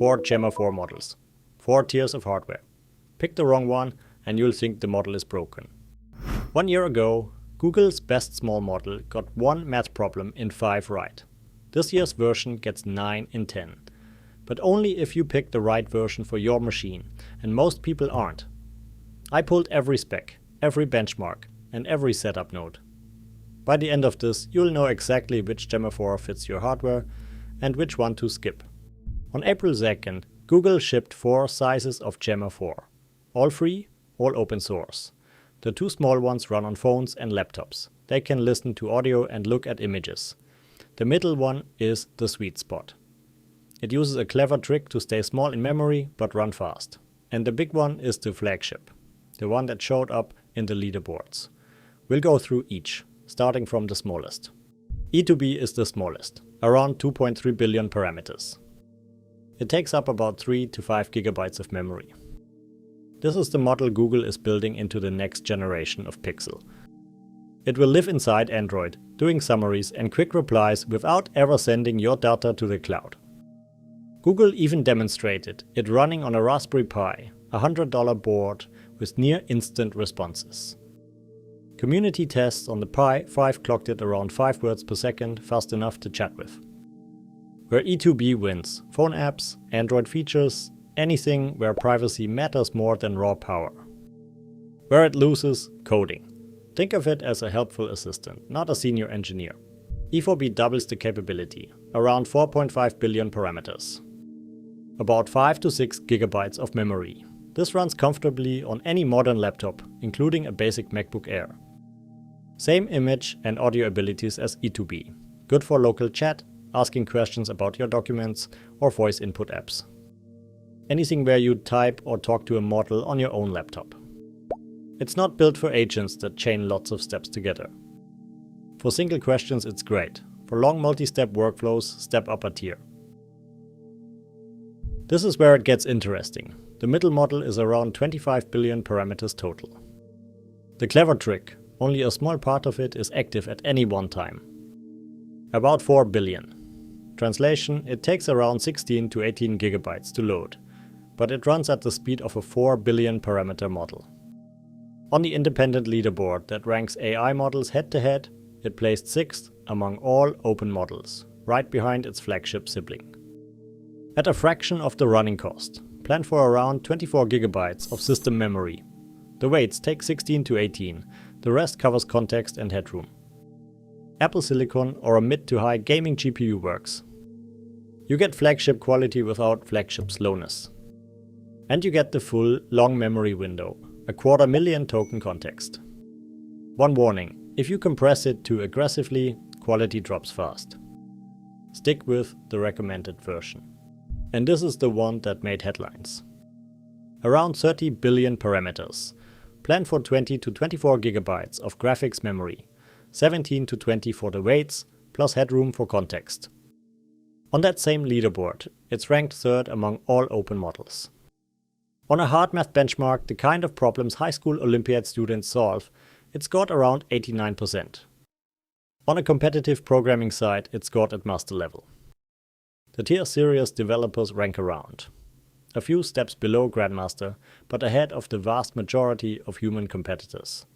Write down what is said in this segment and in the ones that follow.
4 Gemma 4 models. 4 tiers of hardware. Pick the wrong one and you'll think the model is broken. 1 year ago, Google's best small model got 1 math problem in 5 right. This year's version gets 9 in 10. But only if you pick the right version for your machine, and most people aren't. I pulled every spec, every benchmark, and every setup node. By the end of this, you'll know exactly which Gemma 4 fits your hardware and which one to skip. On April 2nd, Google shipped 4 sizes of Gemma 4. All free, all open source. The 2 small ones run on phones and laptops. They can listen to audio and look at images. The middle one is the sweet spot. It uses a clever trick to stay small in memory but run fast. And the big one is the Flagship, the one that showed up in the leaderboards. We'll go through each, starting from the smallest. E2B is the smallest, around 2.3 billion parameters. It takes up about 3 to 5 gigabytes of memory. This is the model Google is building into the next generation of Pixel. It will live inside Android, doing summaries and quick replies without ever sending your data to the cloud. Google even demonstrated it running on a Raspberry Pi, a $100 board with near instant responses. Community tests on the Pi 5 clocked it around 5 words per second, fast enough to chat with. Where E2B wins, phone apps, Android features, anything where privacy matters more than raw power. Where it loses, coding. Think of it as a helpful assistant, not a senior engineer. E4B doubles the capability, around 4.5 billion parameters. About 5 to 6 gigabytes of memory. This runs comfortably on any modern laptop, including a basic MacBook Air. Same image and audio abilities as E2B. Good for local chat, asking questions about your documents, or voice input apps. Anything where you type or talk to a model on your own laptop. It's not built for agents that chain lots of steps together. For single questions it's great. For long multi-step workflows, step up a tier. This is where it gets interesting. The middle model is around 25 billion parameters total. The clever trick, only a small part of it is active at any one time. About 4 billion. Translation, it takes around 16 to 18 gigabytes to load, but it runs at the speed of a 4 billion parameter model. On the independent leaderboard that ranks AI models head-to-head, it placed 6th among all open models, right behind its flagship sibling. At a fraction of the running cost, planned for around 24 gigabytes of system memory. The weights take 16 to 18, the rest covers context and headroom. Apple Silicon or a mid to high gaming GPU works. You get flagship quality without flagship slowness. And you get the full long memory window, a 250,000 token context. One warning, if you compress it too aggressively, quality drops fast. Stick with the recommended version. And this is the one that made headlines. Around 30 billion parameters, planned for 20 to 24 gigabytes of graphics memory, 17 to 20 for the weights, plus headroom for context. On that same leaderboard, it's ranked 3rd among all open models. On a hard math benchmark, the kind of problems high school Olympiad students solve, it scored around 89%. On a competitive programming side, it scored at master level. The tier serious developers rank around. A few steps below Grandmaster, but ahead of the vast majority of human competitors.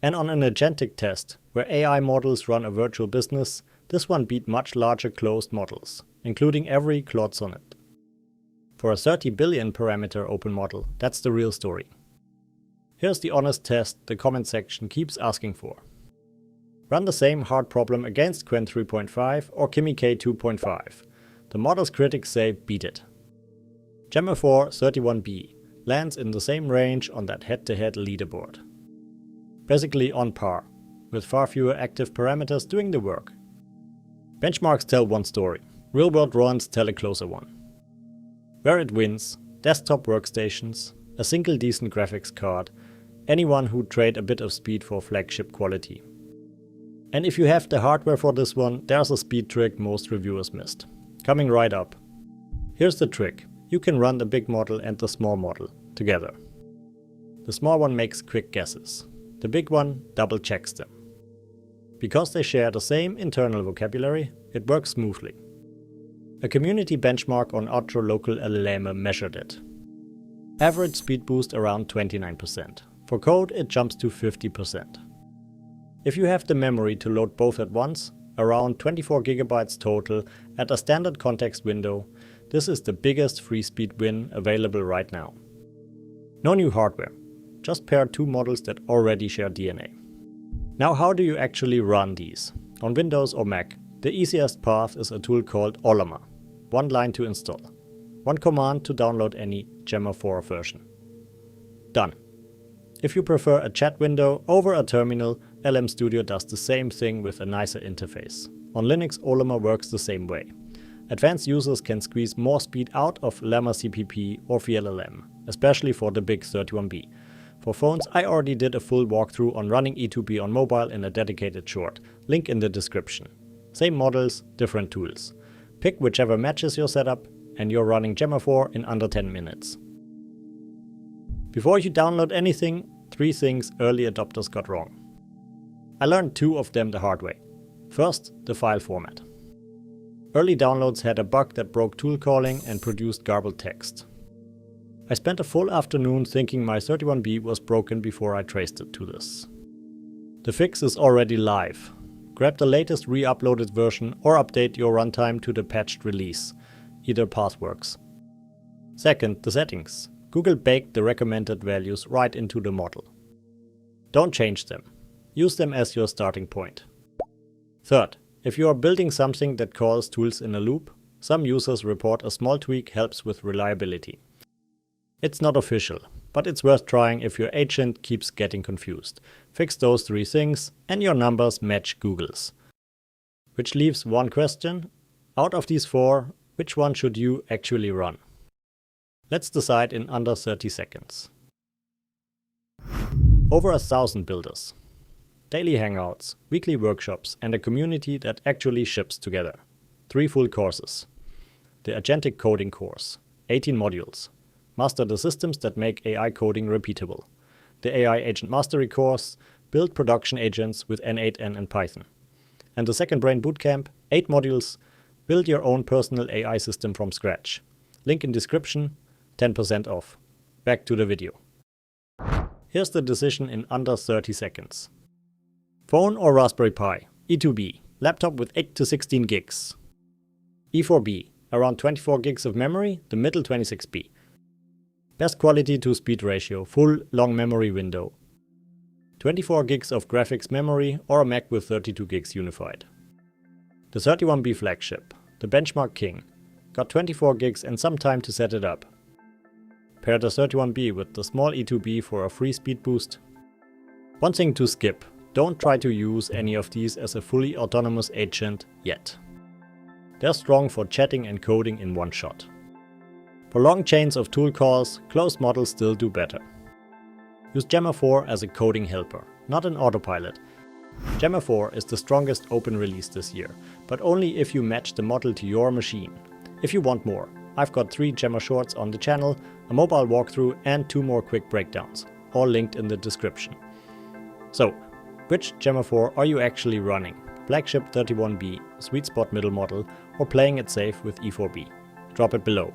And on an agentic test, where AI models run a virtual business, this one beat much larger closed models, including every Claude Sonnet. For a 30 billion parameter open model, that's the real story. Here's the honest test the comment section keeps asking for. Run the same hard problem against Qwen 3.5 or Kimi K 2.5. The model's critics say beat it. Gemma 4 31B lands in the same range on that head-to-head leaderboard. Basically on par, with far fewer active parameters doing the work. Benchmarks tell one story, real-world runs tell a closer one. Where it wins, desktop workstations, a single decent graphics card, anyone who'd trade a bit of speed for flagship quality. And if you have the hardware for this one, there's a speed trick most reviewers missed. Coming right up. Here's the trick. You can run the big model and the small model together. The small one makes quick guesses. The big one double checks them. Because they share the same internal vocabulary, it works smoothly. A community benchmark on ultra-local LLM measured it. Average speed boost around 29%. For code, it jumps to 50%. If you have the memory to load both at once, around 24 GB total at a standard context window, this is the biggest free speed win available right now. No new hardware, just pair two models that already share DNA. Now how do you actually run these? On Windows or Mac, the easiest path is a tool called Ollama. One line to install. One command to download any Gemma 4 version. Done. If you prefer a chat window over a terminal, LM Studio does the same thing with a nicer interface. On Linux, Ollama works the same way. Advanced users can squeeze more speed out of Llama CPP or VLLM, especially for the big 31B. For phones, I already did a full walkthrough on running E2B on mobile in a dedicated short, link in the description. Same models, different tools. Pick whichever matches your setup, and you're running Gemma 4 in under 10 minutes. Before you download anything, 3 things early adopters got wrong. I learned 2 of them the hard way. First, the file format. Early downloads had a bug that broke tool calling and produced garbled text. I spent a full afternoon thinking my 31B was broken before I traced it to this. The fix is already live. Grab the latest re-uploaded version or update your runtime to the patched release. Either path works. Second, the settings. Google baked the recommended values right into the model. Don't change them. Use them as your starting point. Third, if you are building something that calls tools in a loop, some users report a small tweak helps with reliability. It's not official, but it's worth trying if your agent keeps getting confused. Fix those 3 things and your numbers match Google's. Which leaves one question. Out of these 4, which one should you actually run? Let's decide in under 30 seconds. Over 1,000 builders. Daily hangouts, weekly workshops, and a community that actually ships together. 3 full courses. The Agentic Coding course, 18 modules. Master the systems that make AI coding repeatable. The AI Agent Mastery course, build production agents with N8N and Python. And the Second Brain Bootcamp, 8 modules, build your own personal AI system from scratch. Link in description, 10% off. Back to the video. Here's the decision in under 30 seconds. Phone or Raspberry Pi, E2B, laptop with 8 to 16 gigs. E4B, around 24 gigs of memory, the middle 26B. Best quality to speed ratio, full long memory window. 24 gigs of graphics memory or a Mac with 32 gigs unified. The 31B Flagship, the benchmark king, got 24 gigs and some time to set it up. Pair the 31B with the small E2B for a free speed boost. One thing to skip, don't try to use any of these as a fully autonomous agent yet. They're strong for chatting and coding in one shot. For long chains of tool calls, closed models still do better. Use Gemma 4 as a coding helper, not an autopilot. Gemma 4 is the strongest open release this year, but only if you match the model to your machine. If you want more, I've got 3 Gemma shorts on the channel, a mobile walkthrough and 2 more quick breakdowns, all linked in the description. So, which Gemma 4 are you actually running? Flagship 31B, sweet spot middle model, or playing it safe with E4B? Drop it below.